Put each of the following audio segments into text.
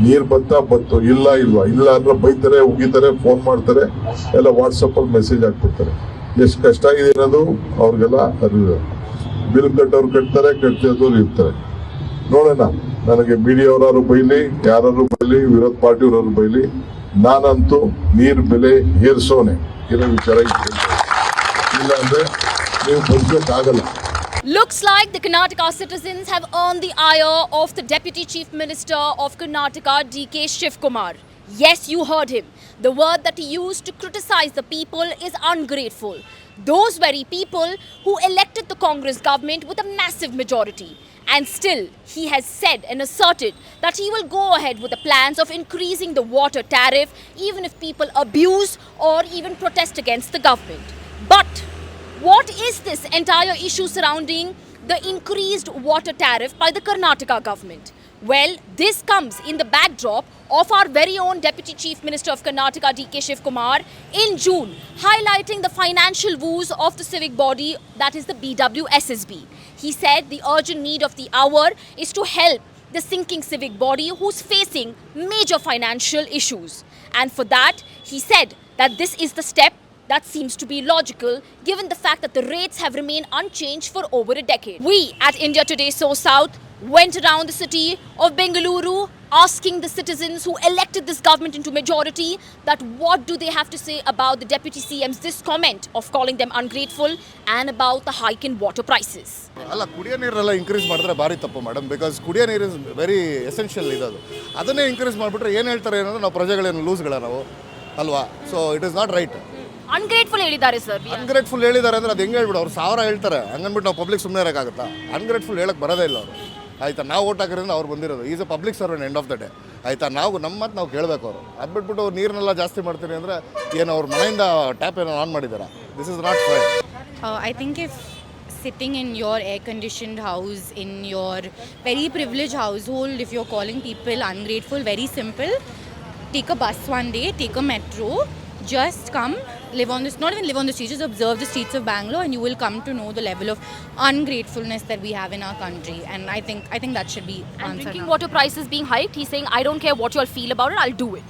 ನೀರು ಬತ್ತು ಇಲ್ಲ ಅಂದ್ರೆ ಬೈತಾರೆ, ಉಗಿತಾರೆ, ಫೋನ್ ಮಾಡ್ತಾರೆ, ಎಲ್ಲ ವಾಟ್ಸಪ್ ಅಲ್ಲಿ ಮೆಸೇಜ್ ಹಾಕ್ಬಿಡ್ತಾರೆ. ಎಷ್ಟು ಕಷ್ಟ ಆಗಿದೆ ಅನ್ನೋದು ಅವ್ರಿಗೆಲ್ಲ ಅರಿವು. ಬಿಲ್ ಕಟ್ಟೋರು ಕಟ್ತಾರೆ, ಕಟ್ಟಿದವ್ರು ಇರ್ತಾರೆ. ನೋಡೋಣ, ನನಗೆ ಮೀಡಿಯಾವರಾರು ಬೈಲಿ, ಯಾರು ಬೈಲಿ, ವಿರೋಧ ಪಾರ್ಟಿಯವರು ಬೈಲಿ, ನಾನಂತೂ ನೀರು ಬೆಲೆ ಏರಿಸೋನೆ ಇರೋ ವಿಚಾರ ಇಲ್ಲ ಅಂದ್ರೆ ನೀವು ಬದುಕೋಕ್ಕಾಗಲ್ಲ. Looks like the Karnataka citizens have earned the ire of the Deputy Chief Minister of Karnataka, D.K. Shivkumar. Yes, you heard him. The word that he used to criticize the people is ungrateful. Those very people who elected the Congress government with a massive majority. And still, he has said and asserted that he will go ahead with the plans of increasing the water tariff even if people abuse or even protest against the government. But what is this entire issue surrounding the increased water tariff by the Karnataka government? Well, this comes in the backdrop of our very own Deputy Chief Minister of Karnataka, D.K. Shivkumar, in June, highlighting the financial woes of the civic body, that is the BWSSB. He said the urgent need of the hour is to help the sinking civic body who's facing major financial issues. And for that, he said that this is the step that seems to be logical given the fact that the rates have remained unchanged for over a decade. We at India Today So South went around the city of Bengaluru asking the citizens who elected this government into majority that what do they have to say about the Deputy CM's this comment of calling them ungrateful and about the hike in water prices. ಅಲ್ಲ, ಕುಡಿಯೋ ನೀರೆಲ್ಲ increase ಮಾಡಿದ್ರೆ ಭಾರಿ ತಪ್ಪು madam. Because ಕುಡಿಯೋ ನೀರು is very essential ಇರೋದು. ಅದನ್ನೇ ಇನ್ಕ್ರೀಸ್ ಮಾಡಿಬಿಟ್ರೆ ಏನು ಹೇಳ್ತಾರೆ ಏನಂದ್ರೆ ನಾವು ಪ್ರಜೆಗಳೇನು ಲೂಸ್ಗಳ ನಾವು ಅಲ್ವಾ? So it is not right. Ungrateful ಹೇಳಿದ್ದಾರೆ ಸರ್. ಅನ್ಗ್ರೇಟ್ಫುಲ್ ಹೇಳಿದ್ದಾರೆ ಅಂದರೆ ಅದು ಹೆಂಗೆ ಹೇಳ್ಬಿಡು, ಅವ್ರು 1000 ಹೇಳ್ತಾರೆ, ಹಂಗನ್ಬಿಟ್ಟು ನಾವು ಪಬ್ಲಿಕ್ ಸುಮ್ಮನೆ ಇರೋಕ್ಕಾಗುತ್ತಾ? ಅನ್ಗ್ರೇಟ್ಫುಲ್ ಹೇಳಕ್ಕೆ ಬರೋದೇ ಇಲ್ಲ ಅವರು. ಆಯಿತಾ, ನಾವು ಓಟ್ ಹಾಕಿರೋದ್ರಿಂದ ಅವ್ರು ಬಂದಿರೋದು. Is a public servant end of the day. ಆಯಿತಾ, ನಾವು ನಮ್ಮ ಮಾತು ನಾವು ಕೇಳಬೇಕು. ಅವರು ಅದು ಬಿಟ್ಬಿಟ್ಟು ನೀರನ್ನೆಲ್ಲ ಜಾಸ್ತಿ ಮಾಡ್ತೀನಿ ಅಂದರೆ ಏನು ಅವ್ರ ಮನೆಯಿಂದ ಟ್ಯಾಪ್ ಏನೋ ಆನ್ ಮಾಡಿದ್ದಾರೆ? This is not fire. I think if sitting in your air-conditioned house, in your very privileged household, if you're calling people ungrateful, very simple. Take a bus one day, take a metro, just come, live on this, not even live on the streets, just observe the streets of Bangalore and you will come to know the level of ungratefulness that we have in our country. And I think that should be And answered drinking now. water prices being hiked, he's saying, I don't care what you all feel about it, I'll do it.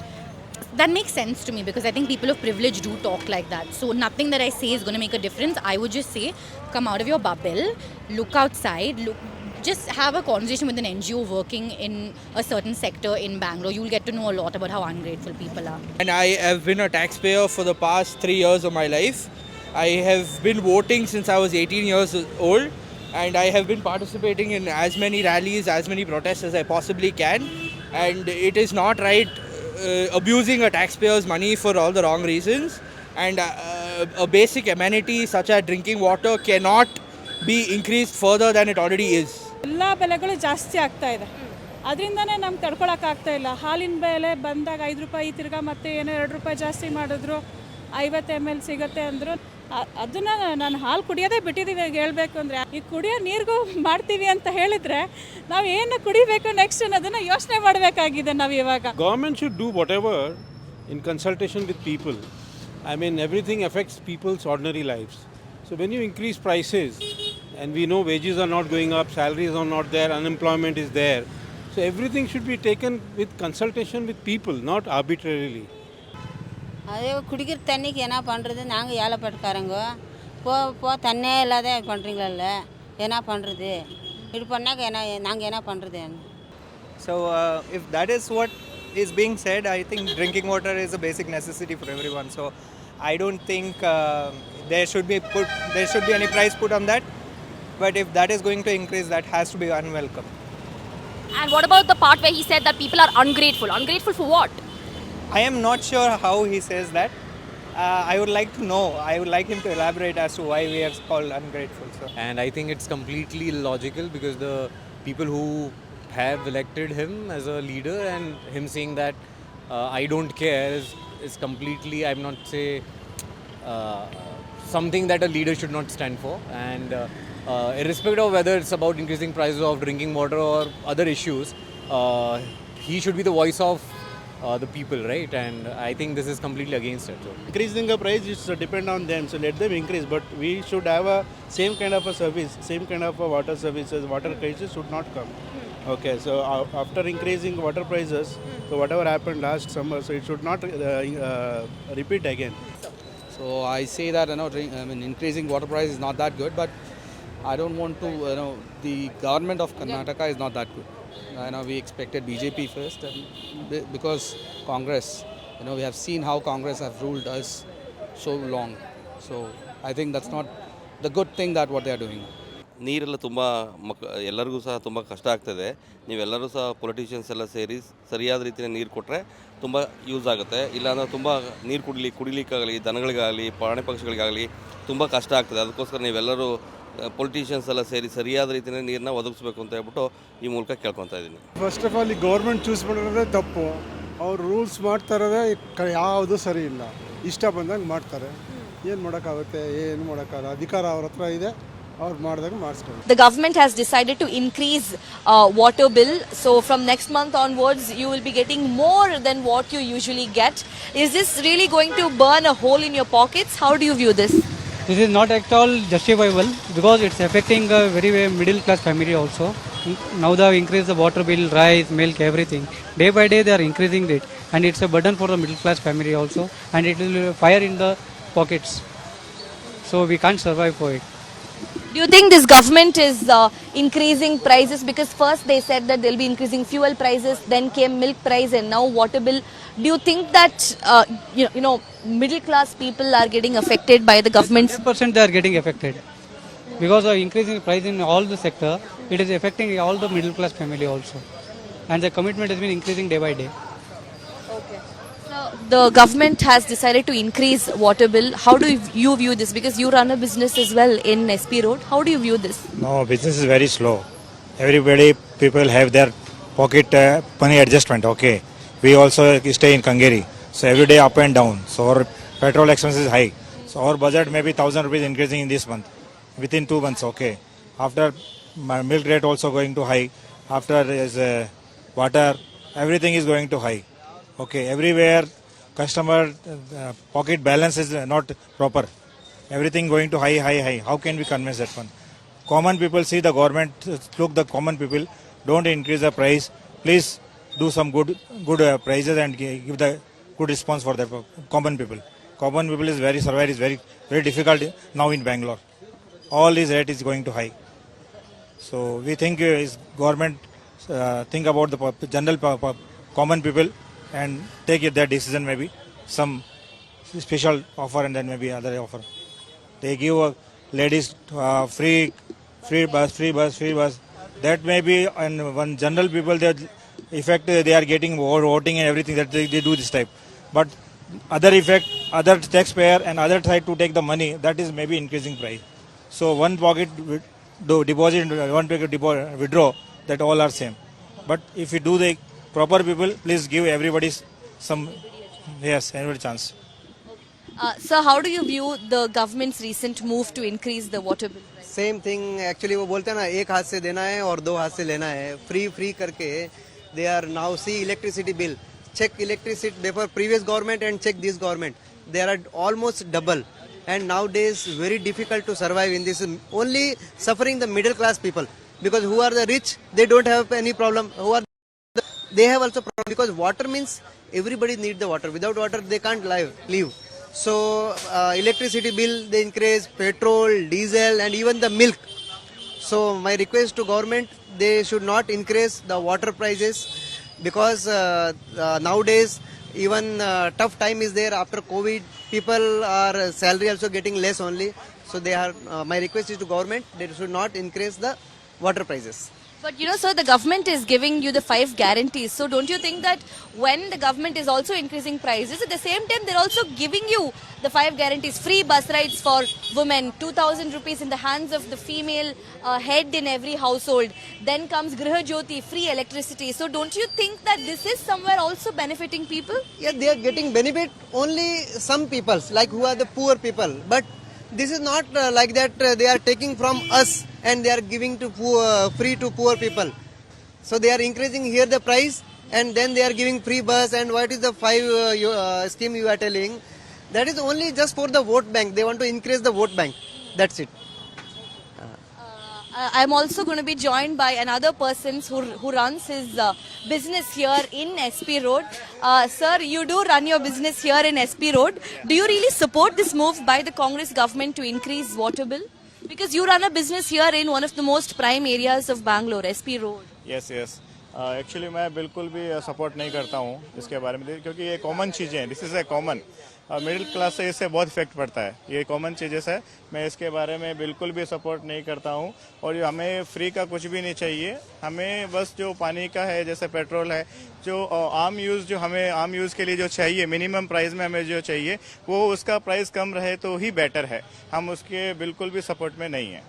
That makes sense to me because I think people of privilege do talk like that. So nothing that I say is going to make a difference. I would just say, come out of your bubble, look outside, just have a conversation with an NGO working in a certain sector in Bangalore. You'll get to know a lot about how ungrateful people are. And I have been a taxpayer for the past 3 years of my life. I have been voting since I was 18 years old, and I have been participating in as many rallies, as many protests as I possibly can. And it is not right abusing a taxpayer's money for all the wrong reasons. And a basic amenity such as drinking water cannot be increased further than it already is. ಎಲ್ಲ ಬೆಲೆಗಳು ಜಾಸ್ತಿ ಆಗ್ತಾ ಇದೆ. ಅದರಿಂದನೇ ನಮ್ಗೆ ತಡ್ಕೊಳಕ್ಕಾಗ್ತಾ ಇಲ್ಲ. ಹಾಲಿನ ಬೆಲೆ ಬಂದಾಗ 5 ರೂಪಾಯಿ, ತಿರ್ಗಾ ಮತ್ತೆ ಏನೋ 2 ರೂಪಾಯಿ ಜಾಸ್ತಿ ಮಾಡಿದ್ರು, 50 ml ಸಿಗುತ್ತೆ ಅಂದರು. ಅದನ್ನು ನಾನು ಹಾಲು ಕುಡಿಯೋದೇ ಬಿಟ್ಟಿದ್ದೀವಿ. ಹೇಳ್ಬೇಕು ಅಂದರೆ ಈ ಕುಡಿಯೋ ನೀರಿಗೂ ಮಾಡ್ತೀವಿ ಅಂತ ಹೇಳಿದರೆ ನಾವು ಏನು ಕುಡಿಬೇಕು ನೆಕ್ಸ್ಟ್ ಅನ್ನೋದನ್ನು ಯೋಚನೆ ಮಾಡಬೇಕಾಗಿದೆ ನಾವು ಇವಾಗ. Government should do whatever in consultation with people. I mean, everything affects people's ordinary lives. So when you increase prices, and we know wages are not going up, salaries are not there, unemployment is there. So everything should be taken with consultation with people, not arbitrarily. அதே குடிக்கிற தண்ணிக்கு என்ன பண்ணுறது? நாங்கள் ஏழைப்பட்டக்காரங்க தண்ணே இல்லாத பண்ணுறீங்கள, என்ன பண்ணுறது? இது பண்ணாக்க என்ன நாங்கள் என்ன பண்ணுறது? So if that is what is being said, I think drinking water is a basic necessity for everyone. So I don't think there should be any price put on that. But if that is going to increase, that has to be unwelcome. And what about the part where he said that people are ungrateful? Ungrateful for what? I am not sure how he says that. I would like to know. I would like him to elaborate as to why we are called ungrateful. So. And I think it's completely illogical because the people who have elected him as a leader and him saying that I don't care is completely, I'm not say something that a leader should not stand for. And irrespective of whether it's about increasing prices of drinking water or other issues, he should be the voice of the people, right? And I think this is completely against it. So. Increasing the price is depend on them, so let them increase. But we should have a same kind of a service, same kind of a water services. Water crisis should not come. Okay, so after increasing water prices, so whatever happened last summer, so it should not repeat again. So I say that increasing water price is not that good, but I don't want to the government of Karnataka is not that good. We expected BJP first, and because Congress, we have seen how Congress have ruled us so long. So I think that's not the good thing that what they are doing. ನೀರೆಲ್ಲ ತುಂಬ ಎಲ್ಲರಿಗೂ ಸಹ ತುಂಬ ಕಷ್ಟ ಆಗ್ತದೆ. ನೀವೆಲ್ಲರೂ ಸಹ politicians ಎಲ್ಲ ಸೇರಿ ಸರಿಯಾದ ರೀತಿಯಲ್ಲಿ ನೀರು ಕೊಟ್ಟರೆ ತುಂಬ ಯೂಸ್ ಆಗುತ್ತೆ. ಇಲ್ಲಾಂದರೆ ತುಂಬ ನೀರು ಕುಡಿಲಿಕ್ಕಾಗಲಿ ದನಗಳಿಗಾಗಲಿ ಪ್ರಾಣಿ ಪಕ್ಷಿಗಳಿಗಾಗಲಿ ತುಂಬ ಕಷ್ಟ ಆಗ್ತದೆ. ಅದಕ್ಕೋಸ್ಕರ ನೀವೆಲ್ಲರೂ ಪೊಲಿಟಿಷಿಯನ್ಸ್ ಎಲ್ಲ ಸೇರಿ ಸರಿಯಾದ ರೀತಿಯಲ್ಲಿ ನೀರನ್ನ ಒದಗಿಸ್ಬೇಕು ಅಂತ ಹೇಳ್ಬಿಟ್ಟು ಈ ಮೂಲಕ ಕೇಳ್ಕೊತಾ ಇದ್ದೀನಿ. ಫಸ್ಟ್ ಆಫ್ ಆಲ್ ಈ ಗೌರ್ಮೆಂಟ್ ಚೂಸ್ ಮಾಡಿರೋದೇ ತಪ್ಪು. ಅವ್ರು ರೂಲ್ಸ್ ಮಾಡ್ತಾ ಇರೋದೇ ಯಾವುದು ಸರಿ ಇಲ್ಲ. ಇಷ್ಟ ಬಂದಂಗೆ ಮಾಡ್ತಾರೆ. ಏನು ಮಾಡೋಕ್ಕಾಗುತ್ತೆ, ಏನು ಮಾಡೋಕ್ಕಾಗಲ್ಲ. ಅಧಿಕಾರ ಅವ್ರ ಹತ್ರ ಇದೆ, ಅವ್ರು ಮಾಡಿದಾಗ ಮಾಡಿಸ್ಕೊಂಡು. The government has decided to increase water bill. So from next month onwards, you will be getting more than what you usually get. Is this really going to burn a hole in your pockets? How do you view this? This is not at all justifiable because it's affecting a very middle class family also. Now they have increased the water bill, rice, milk, everything. Day by day they are increasing it, and it's a burden for the middle class family also, and it will fire in the pockets. So we can't survive for it. Do you think this government is increasing prices? Because first they said that they'll be increasing fuel prices, then came milk price, and now water bill. Do you think that middle class people are getting affected by the government's? 100% they are getting affected because of increasing price in all the sector. It is affecting all the middle class family also, and the commitment has been increasing day by day. The government has decided to increase water bill. How do you view this? Because you run a business as well in SP Road. How do you view this? No, business is very slow. People have their pocket money adjustment. Okay, we also stay in Kangeri, so every day up and down. So our petrol expense is high. So our budget may be 1,000 rupees increasing in this month, within 2 months. Okay, after my milk rate also going to high. After is water, everything is going to high. Okay, everywhere customer pocket balance is not proper. Everything going to high. How can we convince that one? Common people see the government, look the common people, don't increase the price. Please do some good prices and give the good response for the common people. Common people is very difficult now in Bangalore. All this rate is going to high. So we think is government think about the general common people and take that decision, maybe some special offer and then maybe other offer. They give ladies free bus. That may be, and one general people that effect they are getting voting and everything that they do this type. But other effect, other taxpayer and other side to take the money, that is maybe increasing price. So one pocket deposit, one pocket withdraw, that all are same. But if you do the proper people, please give everybody every chance. Sir, how do you view the government's recent move to increase the water bill? Same thing actually वो बोलते हैं ना, एक हाथ से देना है और दो हाथ से लेना है. फ्री करके दे are now see electricity bill, check electricity before previous government and check this government, they are almost double, and nowadays very difficult to survive in this. Only suffering the middle class people, because who are the rich, they don't have any problem. They have also problem, because water means everybody need the water. Without water they can't live. So electricity bill they increase, petrol, diesel and even the milk. So my request to government, they should not increase the water prices, because nowadays even tough time is there after COVID. People are salary also getting less only. So they are my request is to government, they should not increase the water prices. But sir, the government is giving you the 5 guarantees. So don't you think that when the government is also increasing prices, at the same time they're also giving you the 5 guarantees, free bus rides for women, 2,000 rupees in the hands of the female head in every household. Then comes Griha Jyoti, free electricity. So don't you think that this is somewhere also benefiting people? Yeah, they are getting benefit only some people, like who are the poor people. But this is not like that. They are taking from us and they are giving to free to poor people. So they are increasing here the price, and then they are giving free bus. And what is the 5 scheme you are telling? That is only just for the vote bank. They want to increase the vote bank. That's it. I'm also going to be joined by another person who runs his business here in SP Road. Sir, you do run your business here in SP Road. Do you really support this move by the Congress government to increase water bill? Because you run a business here in one of the most prime areas of Bangalore, SP Road. Yes yes actually मैं बिल्कुल भी support नहीं करता हूँ इसके बारे में, क्योंकि ये कॉमन चीज़ें हैं. This is a common middle class से इससे बहुत इफेक्ट पड़ता है. ये कॉमन चीज़ें है, मैं इसके बारे में बिल्कुल भी सपोर्ट नहीं करता हूँ. और हमें फ्री का कुछ भी नहीं चाहिए. हमें बस जो पानी का है, जैसे पेट्रोल है, जो आम यूज़, जो हमें आम यूज़ के लिए जो चाहिए, मिनिमम प्राइस में हमें जो चाहिए, वो उसका प्राइस कम रहे तो ही बेटर है. हम उसके बिल्कुल भी सपोर्ट में नहीं हैं.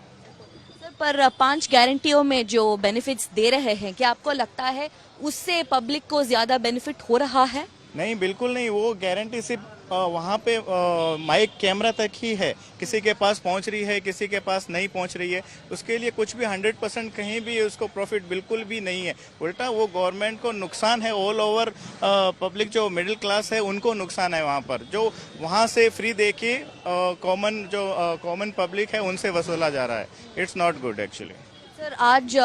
पर 5 गारंटियों में जो बेनिफिट्स दे रहे हैं, क्या आपको लगता है उससे पब्लिक को ज्यादा बेनिफिट हो रहा है? नहीं, बिल्कुल नहीं. वो गारंटी सिर्फ वहाँ पे माइक कैमरा तक ही है. किसी के पास पहुँच रही है, किसी के पास नहीं पहुँच रही है. उसके लिए कुछ भी 100% कहीं भी उसको प्रॉफिट बिल्कुल भी नहीं है. उल्टा वो गवर्नमेंट को नुकसान है. ऑल ओवर पब्लिक जो मिडिल क्लास है उनको नुकसान है. वहाँ पर जो वहाँ से फ्री दे के कॉमन पब्लिक है उनसे वसूला जा रहा है. It's not good actually. Sir, आज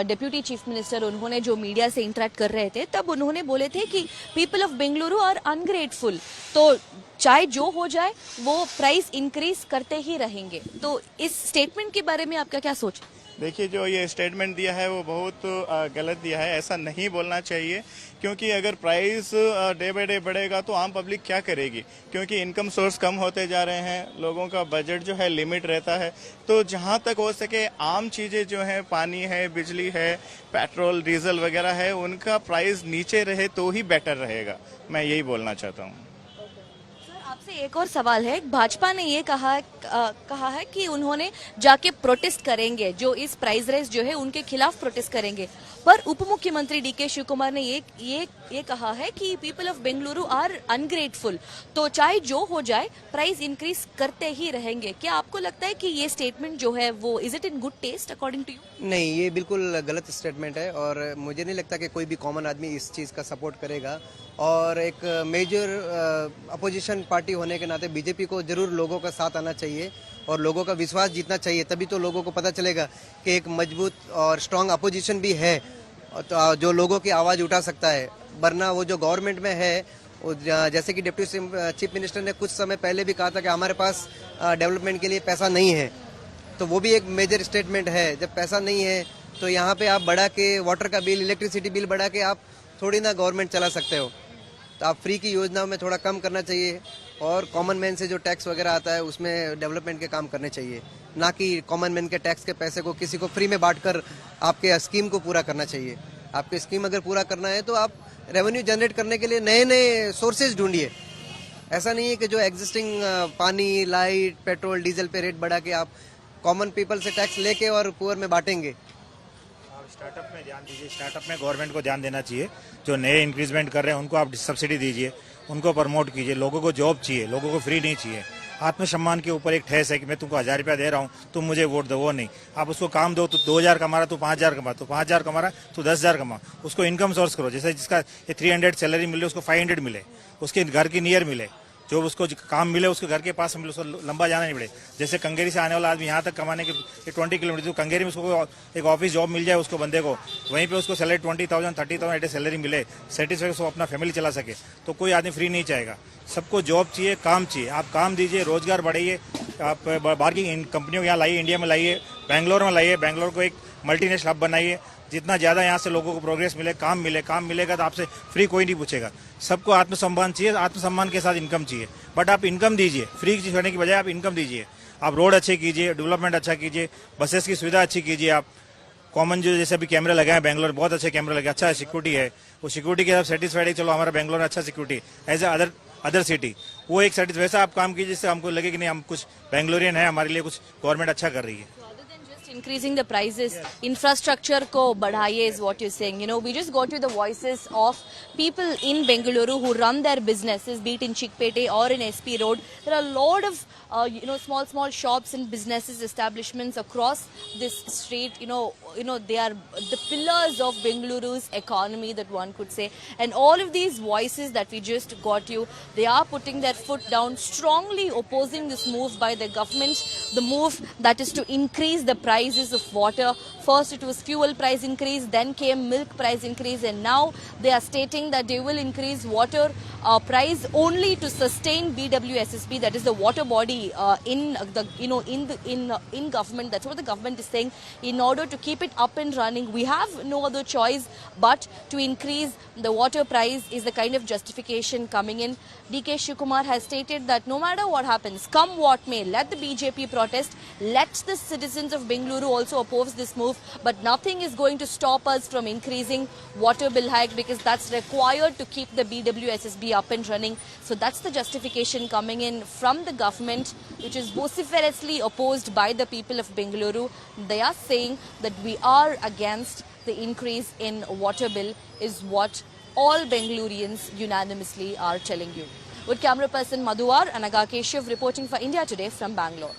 डिप्यूटी चीफ मिनिस्टर उन्होंने जो मीडिया से इंटरेक्ट कर रहे थे, तब उन्होंने बोले थे कि people of Bengaluru are ungrateful. तो चाहे जो हो जाए वो प्राइस इंक्रीज करते ही रहेंगे. तो इस स्टेटमेंट के बारे में आपका क्या सोच? देखिए, जो ये स्टेटमेंट दिया है वो बहुत गलत दिया है. ऐसा नहीं बोलना चाहिए, क्योंकि अगर प्राइस डे बाय डे बढ़ेगा तो आम पब्लिक क्या करेगी, क्योंकि इनकम सोर्स कम होते जा रहे हैं. लोगों का बजट जो है लिमिट रहता है. तो जहां तक हो सके आम चीज़ें जो हैं, पानी है, बिजली है, पेट्रोल डीजल वगैरह है, उनका प्राइस नीचे रहे तो ही बेटर रहेगा. मैं यही बोलना चाहता हूँ. आपसे एक और सवाल है. भाजपा ने ये कहा है कि उन्होंने जाके प्रोटेस्ट करेंगे, जो इस प्राइस रेस जो है उनके खिलाफ प्रोटेस्ट करेंगे. पर उप मुख्यमंत्री डीके शिव कुमार ने ये कहा है कि people of Bengaluru are ungrateful. तो चाहे जो हो जाए प्राइस इंक्रीज करते ही रहेंगे. क्या आपको लगता है कि ये स्टेटमेंट जो है वो is it in good taste according to you? नहीं, ये बिल्कुल गलत स्टेटमेंट है और मुझे नहीं लगता कि कोई भी कॉमन आदमी इस चीज़ का सपोर्ट करेगा. और एक मेजर अपोजिशन पार्टी होने के नाते बीजेपी को जरूर लोगों का साथ आना चाहिए और लोगों का विश्वास जीतना चाहिए. तभी तो लोगों को पता चलेगा कि एक मजबूत और स्ट्रांग अपोजिशन भी है तो जो लोगों की आवाज़ उठा सकता है. वरना वो जो गवर्नमेंट में है, जैसे कि डिप्टी चीफ मिनिस्टर ने कुछ समय पहले भी कहा था कि हमारे पास डेवलपमेंट के लिए पैसा नहीं है. तो वो भी एक मेजर स्टेटमेंट है. जब पैसा नहीं है तो यहाँ पे आप बढ़ा के वाटर का बिल, इलेक्ट्रिसिटी बिल बढ़ा के आप थोड़ी ना गवर्नमेंट चला सकते हो. तो आप फ्री की योजनाओं में थोड़ा कम करना चाहिए और कॉमन मैन से जो टैक्स वगैरह आता है उसमें डेवलपमेंट के काम करने चाहिए, ना कि कॉमन मैन के टैक्स के पैसे को किसी को फ्री में बांटकर आपके स्कीम को पूरा करना चाहिए. आपके स्कीम अगर पूरा करना है तो आप रेवेन्यू जनरेट करने के लिए नए नए सोर्सेज ढूंढिए. ऐसा नहीं है कि जो एग्जिस्टिंग पानी, लाइट, पेट्रोल, डीजल पे रेट बढ़ा के आप कॉमन पीपल से टैक्स लेके और पुअर में बांटेंगे. स्टार्टअप में ध्यान दीजिए. स्टार्टअप में गवर्नमेंट को ध्यान देना चाहिए. जो नए इंक्रीजमेंट कर रहे हैं उनको आप सब्सिडी दीजिए, उनको प्रमोट कीजिए. लोगों को जॉब चाहिए, लोगों को फ्री नहीं चाहिए. आत्मसम्मान के ऊपर एक ठेस है कि मैं तुमको 1000 रुपया दे रहा हूँ, तुम मुझे वोट दो. वो नहीं. आप उसको काम दो. तो 2000 कमा रहा तो 5000 कमा, तो 5000 कमा रहा तो 10,000 कमा. उसको इनकम सोर्स करो. जैसे जिसका 300 सैलरी मिले उसको 500 मिले, उसके घर की नियर मिले, जो उसको काम मिले उसके घर के पास मिले, उसको लंबा जाना नहीं पड़े. जैसे कंगेरी से आने वाला आदमी यहाँ तक कमाने के 20 किलोमीटर, तो कंगेरी में उसको एक ऑफिस जॉब मिल जाए उसको बंदे को, वहीं पे उसको सैलरी 20,000 30,000 ऐसे सैलरी मिले, सेटिस्फाइड अपना फैमिली चला सके. तो कोई आदमी फ्री नहीं चाहेगा. सबको जॉब चाहिए, काम चाहिए. आप काम दीजिए, रोजगार बढ़ाइए. आप बाहर की कंपनियों को यहाँ लाइए, इंडिया में लाइए, बैंगलोर में लाइए. बैंगलोर को एक मल्टीनेशनल हब बनाइए. जितना ज़्यादा यहाँ से लोगों को प्रोग्रेस मिले, काम मिलेगा तो आपसे फ्री कोई नहीं पूछेगा. सबको आत्मसम्मान चाहिए, आत्मसम्मान के साथ इनकम चाहिए. बट आप इनकम दीजिए, फ्री छोड़ने की बजाय आप इनकम दीजिए. आप रोड अच्छे कीजिए, डेवलपमेंट अच्छा कीजिए, बसेस की सुविधा अच्छी कीजिए. आप कॉमन जो जैसे अभी कैमरे लगाए हैं बैंगलोर, बहुत अच्छे कैमरे लगे, अच्छा सिक्योरिटी है. वो सिक्योरिटी के साथ सेटिस्फाइड है, चलो हमारा बैंगलोर में अच्छा security as a other city. वो एक सेटिस्फाइड वैसा आप काम कीजिए जिससे हमको लगे कि नहीं, हम कुछ बेंगलोरियन है, हमारे लिए कुछ गवर्नमेंट अच्छा कर रही है. Increasing the prices, infrastructure ko badhaiye is what you're saying. You know, we just got you the voices of people in Bengaluru who run their businesses, be it in Chickpete or in SP Road. There are a lot of small shops and businesses, establishments across this street. You know, they are the pillars of Bengaluru's economy, that one could say. And all of these voices that we just got you, they are putting their foot down, strongly opposing this move by the government, the move that is to increase the price prices of water. First it was fuel price increase, then came milk price increase, and now they are stating that they will increase water price only to sustain BWSSB, that is the water body in government. That's what the government is saying. In order to keep it up and running, we have no other choice but to increase the water price is the kind of justification coming in. DK Shivkumar has stated that no matter what happens, come what may, let the BJP protest, let the citizens of Bengaluru also oppose this move, but nothing is going to stop us from increasing water bill hike because that's required to keep the BWSSB up and running. So that's the justification coming in from the government, which is vociferously opposed by the people of Bengaluru. They are saying that we are against the increase in water bill is what all Bengalurians unanimously are telling you. With camera person Madhuvar, Anaga Keshav reporting for India Today from Bangalore.